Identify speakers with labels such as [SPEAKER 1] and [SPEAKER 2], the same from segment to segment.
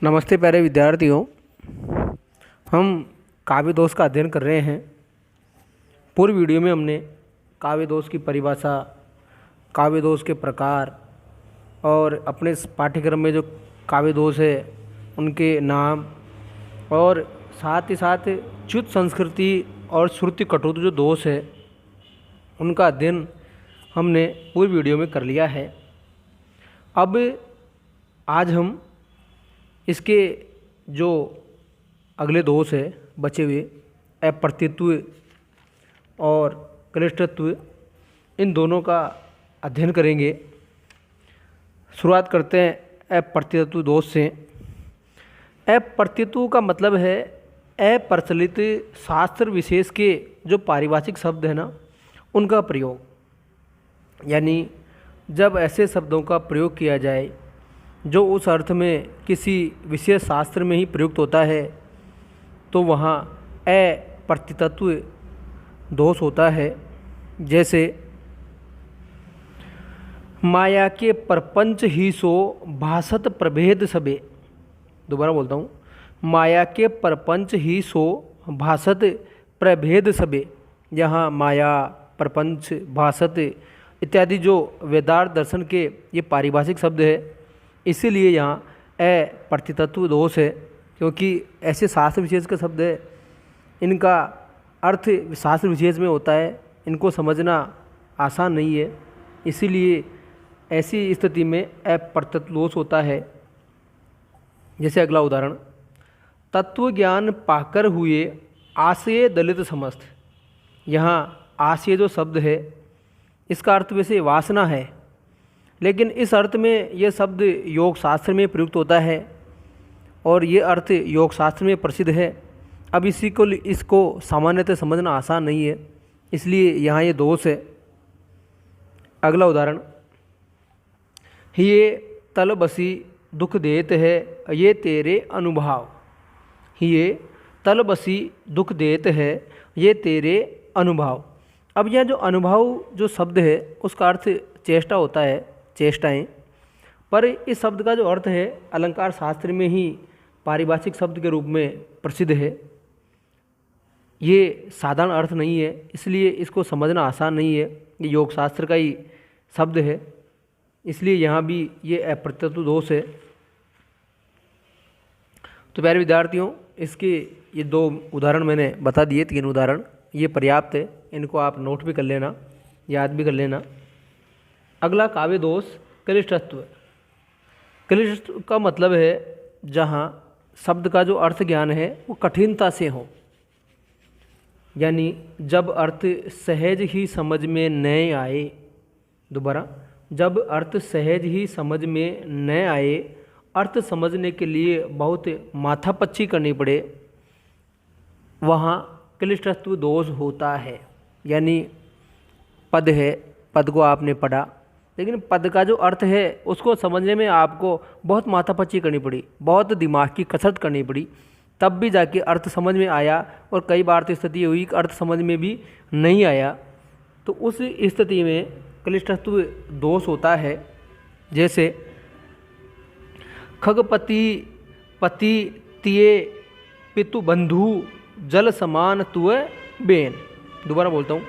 [SPEAKER 1] नमस्ते प्यारे विद्यार्थियों। हम काव्य दोष का अध्ययन कर रहे हैं। पूर्व वीडियो में हमने काव्य दोष की परिभाषा, काव्य दोष के प्रकार और अपने इस पाठ्यक्रम में जो काव्य दोष है उनके नाम और साथ ही साथ च्युत संस्कृति और श्रुति कटुता जो दोष है उनका अध्ययन हमने पूर्व वीडियो में कर लिया है। अब आज हम इसके जो अगले दोष है बचे हुए अप्रतित्व और क्लिष्टत्व, इन दोनों का अध्ययन करेंगे। शुरुआत करते हैं अप्रतित्व दोष से। अप्रतित्व का मतलब है अप्रचलित शास्त्र विशेष के जो पारिभाषिक शब्द है ना उनका प्रयोग, यानी जब ऐसे शब्दों का प्रयोग किया जाए जो उस अर्थ में किसी विशेष शास्त्र में ही प्रयुक्त होता है तो वहाँ अप्रतित्व दोष होता है। जैसे माया के प्रपंच ही सो भासत प्रभेद सबे। दोबारा बोलता हूँ, माया के प्रपंच ही सो भासत प्रभेद सबे। यहाँ माया, प्रपंच, भासत इत्यादि जो वेदांत दर्शन के ये पारिभाषिक शब्द है, इसीलिए यहाँ अप्रतित्व दोष है, क्योंकि ऐसे शास्त्र विशेष का शब्द है, इनका अर्थ शास्त्र विशेष में होता है, इनको समझना आसान नहीं है, इसीलिए ऐसी स्थिति में अप्रतित्व दोष होता है। जैसे अगला उदाहरण, तत्व ज्ञान पाकर हुए आशय दलित समस्त। यहाँ आशय जो शब्द है इसका अर्थ वैसे वासना है, लेकिन इस अर्थ में यह शब्द योग शास्त्र में प्रयुक्त होता है और ये अर्थ योग शास्त्र में प्रसिद्ध है। अब इसको सामान्यतः समझना आसान नहीं है, इसलिए यहाँ ये दोष है। अगला उदाहरण, ये तलबसी दुख देत है ये तेरे अनुभाव। ये तलबसी दुख देत है ये तेरे अनुभाव। अब यह जो अनुभव जो शब्द है उसका अर्थ चेष्टा होता है, चेष्टाएं, पर इस शब्द का जो अर्थ है अलंकार शास्त्र में ही पारिभाषिक शब्द के रूप में प्रसिद्ध है। ये साधारण अर्थ नहीं है, इसलिए इसको समझना आसान नहीं है। ये योग शास्त्र का ही शब्द है, इसलिए यहाँ भी ये अप्रतित्व दोष है। तो प्यारे विद्यार्थियों, इसके ये दो उदाहरण मैंने बता दिए, 3 उदाहरण, ये पर्याप्त है। इनको आप नोट भी कर लेना, याद भी कर लेना। अगला काव्य दोष क्लिष्टत्व। क्लिष्टत्व का मतलब है जहाँ शब्द का जो अर्थ ज्ञान है वो कठिनता से हो, यानी जब अर्थ सहज ही समझ में न आए। दोबारा, जब अर्थ सहज ही समझ में न आए, अर्थ समझने के लिए बहुत माथापच्ची करनी पड़े, वहाँ क्लिष्टत्व दोष होता है। यानी पद है, पद को आपने पढ़ा, लेकिन पद का जो अर्थ है उसको समझने में आपको बहुत माथापच्ची करनी पड़ी, बहुत दिमाग की कसरत करनी पड़ी, तब भी जाके अर्थ समझ में आया। और कई बार तो स्थिति हुई कि अर्थ समझ में भी नहीं आया, तो उस स्थिति में क्लिष्टत्व दोष होता है। जैसे खगपति पति तिये पितु बंधु जल समान तुय बेन। दोबारा बोलता हूँ,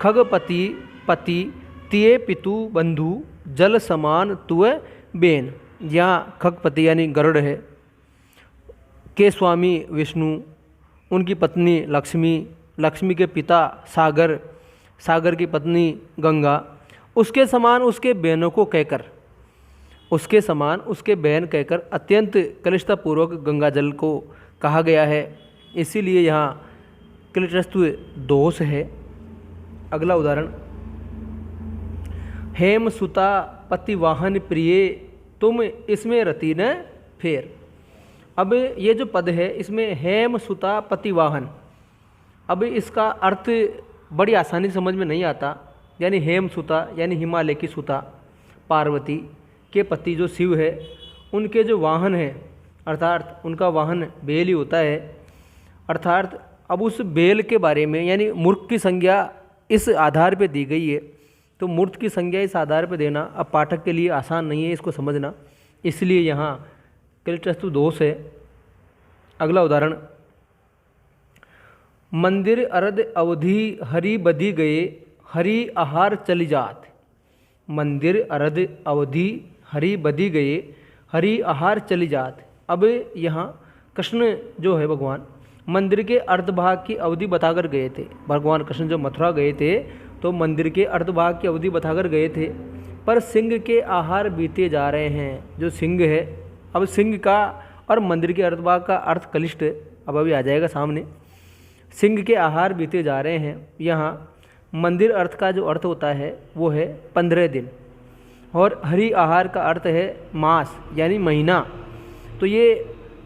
[SPEAKER 1] खगपति पति तिये पितु बंधु जल समान तुय बेन। यहाँ खगपति यानी गरुड़ है, के स्वामी विष्णु, उनकी पत्नी लक्ष्मी, लक्ष्मी के पिता सागर, सागर की पत्नी गंगा, उसके समान उसके बहनों को कहकर, उसके समान उसके बहन कहकर अत्यंत कलिष्ठतापूर्वक गंगा जल को कहा गया है, इसीलिए यहाँ क्लिष्टत्व दोष है। अगला उदाहरण, हेम सुता पति वाहन प्रिय तुम इसमें रति न फेर। अब ये जो पद है इसमें हेम सुता पति वाहन, अब इसका अर्थ बड़ी आसानी से समझ में नहीं आता। यानी हेम सुता यानी हिमालय की सुता, पार्वती के पति जो शिव है उनके जो वाहन है, अर्थात उनका वाहन बेल ही होता है। अर्थात अब उस बेल के बारे में, यानी मूर्ख की संज्ञा इस आधार पे दी गई है, तो मूर्त की संज्ञा इस आधार पर देना अब पाठक के लिए आसान नहीं है इसको समझना, इसलिए यहाँ कलिटस्तु दोष है। अगला उदाहरण, मंदिर अरद अवधि हरि बधी गए, हरि आहार चली जात। मंदिर अरद अवधि हरि बधी गए, हरि आहार चली जात। अब यहाँ कृष्ण जो है भगवान मंदिर के अर्धभाग की अवधि बताकर गए थे। भगवान कृष्ण जो मथुरा गए थे तो मंदिर के अर्धभाग की अवधि बताकर गए थे, पर सिंह के आहार बीते जा रहे हैं। जो सिंह है, अब सिंह का और मंदिर के अर्धभाग का अर्थ कलिष्ठ अब अभी आ जाएगा सामने। सिंह के आहार बीते जा रहे हैं। यहाँ मंदिर अर्थ का जो अर्थ होता है वो है 15 दिन, और हरि आहार का अर्थ है मास यानी महीना। तो ये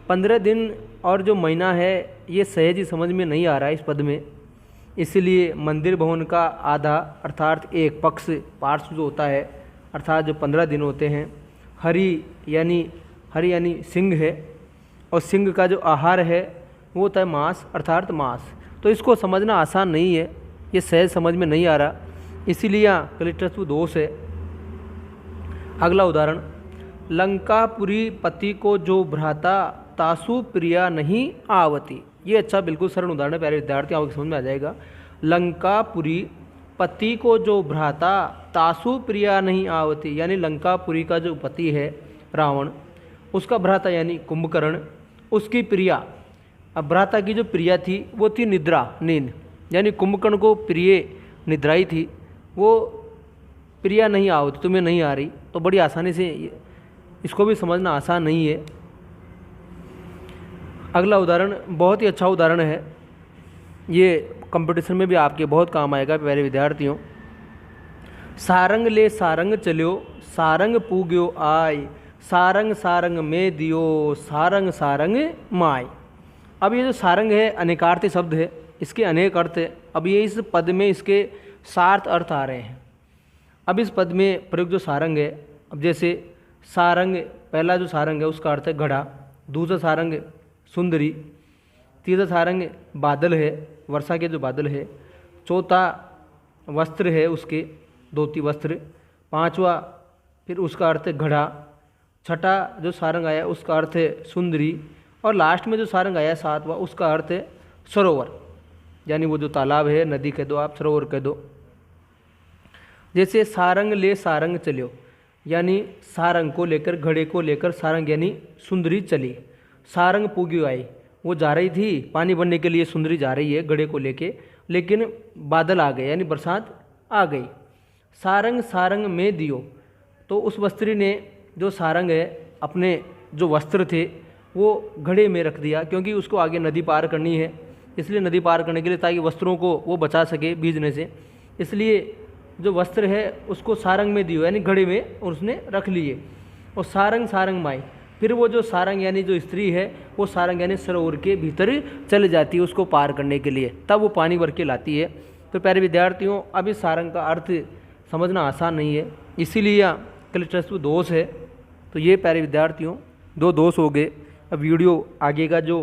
[SPEAKER 1] 15 दिन और जो महीना है ये सहज ही समझ में नहीं आ रहा है इस पद में, इसलिए मंदिर भवन का आधा अर्थात एक पक्ष पार्श्व जो होता है अर्थात जो 15 दिन होते हैं, हरि यानी सिंह है, और सिंह का जो आहार है वो होता है मांस अर्थात मांस। तो इसको समझना आसान नहीं है, ये सहज समझ में नहीं आ रहा, इसीलिए यहाँ कलिटस्तु दोष है। अगला उदाहरण, लंकापुरी पति को जो भ्राता तासु प्रिया नहीं आवती। ये अच्छा बिल्कुल सरल उदाहरण है प्यारे विद्यार्थी, आपको समझ में आ जाएगा। लंकापुरी पति को जो भ्राता तासु प्रिया नहीं आवती, यानी लंकापुरी का जो पति है रावण, उसका भ्राता यानी कुंभकर्ण, उसकी प्रिया, अब भ्राता की जो प्रिया थी वो थी निद्रा नींद, यानी कुंभकर्ण को प्रिय निद्राई थी, वो प्रिया नहीं आवती तुम्हें नहीं आ रही। तो बड़ी आसानी से इसको भी समझना आसान नहीं है। अगला उदाहरण बहुत ही अच्छा उदाहरण है, ये कंपटीशन में भी आपके बहुत काम आएगा प्यारे विद्यार्थियों। सारंग ले सारंग चल्यो, सारंग पूग्यो आय, सारंग सारंग में दियो, सारंग सारंग माय। अब ये जो सारंग है अनेकार्थी शब्द है, इसके अनेक अर्थ है। अब ये इस पद में इसके 7 अर्थ आ रहे हैं। अब इस पद में प्रयुक्त जो सारंग है, अब जैसे सारंग, पहला जो सारंग है उसका अर्थ है घड़ा, दूसरा सारंग सुंदरी, तीसरा सारंग बादल है, वर्षा के जो बादल है, चौथा वस्त्र है उसके धोती वस्त्र, पांचवा फिर उसका अर्थ है घड़ा, छठा जो सारंग आया उसका अर्थ है सुंदरी, और लास्ट में जो सारंग आया 7वां उसका अर्थ है सरोवर, यानी वो जो तालाब है, नदी कह दो आप, सरोवर कह दो। जैसे सारंग ले सारंग चलियो, यानी सारंग को लेकर, घड़े को लेकर सारंग यानी सुंदरी चली। सारंग पूगी आई, वो जा रही थी पानी भरने के लिए, सुंदरी जा रही है घड़े को लेके, लेकिन बादल आ गए यानी बरसात आ गई। सारंग सारंग में दियो, तो उस वस्त्री ने जो सारंग है अपने जो वस्त्र थे वो घड़े में रख दिया, क्योंकि उसको आगे नदी पार करनी है, इसलिए नदी पार करने के लिए ताकि वस्त्रों को वो बचा सके भीजने से, इसलिए जो वस्त्र है उसको सारंग में दियो यानी घड़े में, और उसने रख लिए। और सारंग सारंग माई, फिर वो जो सारंग यानी जो स्त्री है वो सारंग यानी सरोवर के भीतर चले जाती है उसको पार करने के लिए, तब वो पानी भर के लाती है। तो प्यारे विद्यार्थियों, अब इस सारंग का अर्थ समझना आसान नहीं है, इसीलिए कलिटस्तु दोष है। तो ये प्यारे विद्यार्थियों 2 दोष हो गए। अब वीडियो आगे का जो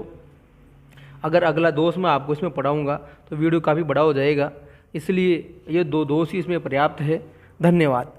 [SPEAKER 1] अगर अगला दोष मैं आपको इसमें पढ़ाऊँगा तो वीडियो काफ़ी बड़ा हो जाएगा, इसलिए ये 2 दोष ही इसमें पर्याप्त है। धन्यवाद।